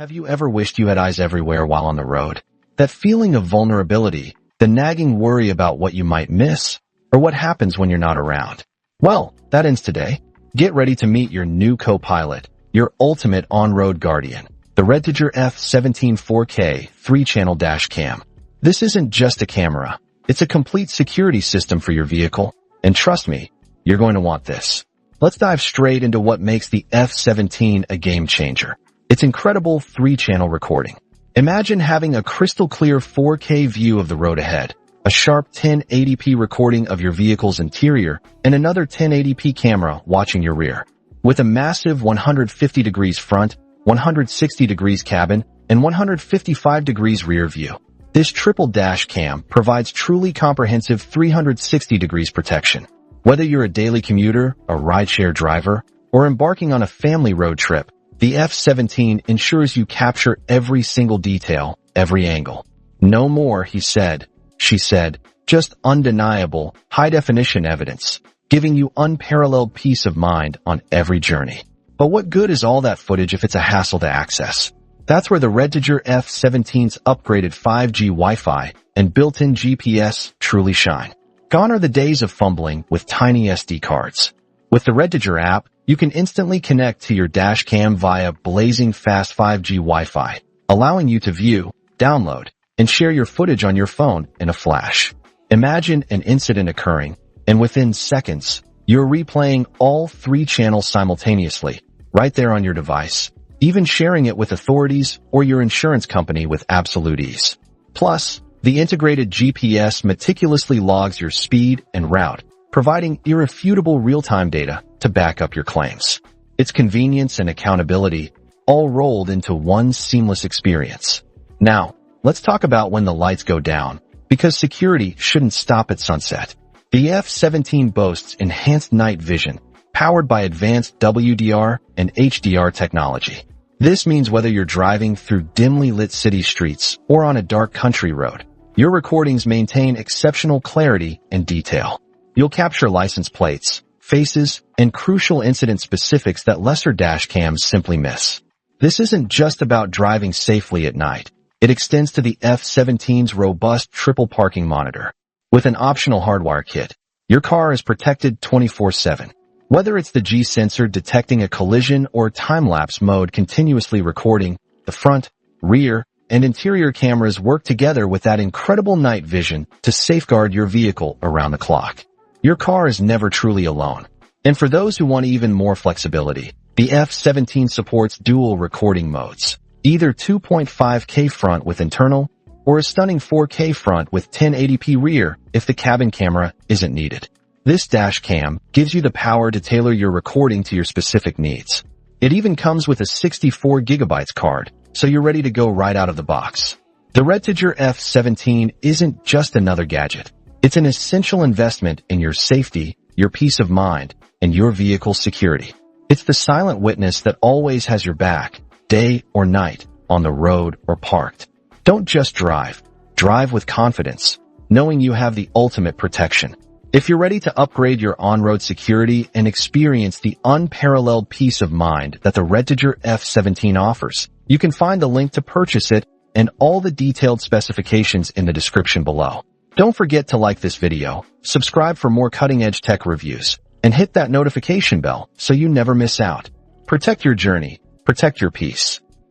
Have you ever wished you had eyes everywhere while on the road? That feeling of vulnerability, the nagging worry about what you might miss, or what happens when you're not around? Well, that ends today. Get ready to meet your new co-pilot, your ultimate on-road guardian, the REDTIGER F17 4K 3-channel dash cam. This isn't just a camera. It's a complete security system for your vehicle. And trust me, you're going to want this. Let's dive straight into what makes the F17 a game changer. Its incredible 3-channel recording. Imagine having a crystal clear 4K view of the road ahead, a sharp 1080p recording of your vehicle's interior, and another 1080p camera watching your rear. With a massive 150 degrees front, 160 degrees cabin, and 155 degrees rear view. This triple dash cam provides truly comprehensive 360 degrees protection. Whether you're a daily commuter, a rideshare driver, or embarking on a family road trip, the F17 ensures you capture every single detail, every angle. No more, he said, she said, just undeniable, high-definition evidence, giving you unparalleled peace of mind on every journey. But what good is all that footage if it's a hassle to access? That's where the REDTIGER F17's upgraded 5G Wi-Fi and built-in GPS truly shine. Gone are the days of fumbling with tiny SD cards. With the REDTIGER app, you can instantly connect to your dash cam via blazing fast 5G Wi-Fi, allowing you to view, download, and share your footage on your phone in a flash. Imagine an incident occurring, and within seconds, you're replaying all 3 channels simultaneously, right there on your device, even sharing it with authorities or your insurance company with absolute ease. Plus, the integrated GPS meticulously logs your speed and route, providing irrefutable real-time data to back up your claims. It's convenience and accountability, all rolled into one seamless experience. Now, let's talk about when the lights go down, because security shouldn't stop at sunset. The F17 boasts enhanced night vision, powered by advanced WDR and HDR technology. This means whether you're driving through dimly lit city streets or on a dark country road, your recordings maintain exceptional clarity and detail. You'll capture license plates, faces, and crucial incident specifics that lesser dash cams simply miss. This isn't just about driving safely at night. It extends to the F17's robust triple parking monitor. With an optional hardwire kit, your car is protected 24/7. Whether it's the G sensor detecting a collision or time-lapse mode continuously recording, the front, rear, and interior cameras work together with that incredible night vision to safeguard your vehicle around the clock. Your car is never truly alone. And for those who want even more flexibility, the F17 supports dual recording modes, either 2.5K front with internal, or a stunning 4K front with 1080p rear if the cabin camera isn't needed. This dash cam gives you the power to tailor your recording to your specific needs. It even comes with a 64GB card, so you're ready to go right out of the box. The REDTIGER F17 isn't just another gadget. It's an essential investment in your safety, your peace of mind, and your vehicle's security. It's the silent witness that always has your back, day or night, on the road or parked. Don't just drive. Drive with confidence, knowing you have the ultimate protection. If you're ready to upgrade your on-road security and experience the unparalleled peace of mind that the REDTIGER F17 offers, you can find the link to purchase it and all the detailed specifications in the description below. Don't forget to like this video, subscribe for more cutting-edge tech reviews, and hit that notification bell so you never miss out. Protect your journey, protect your peace.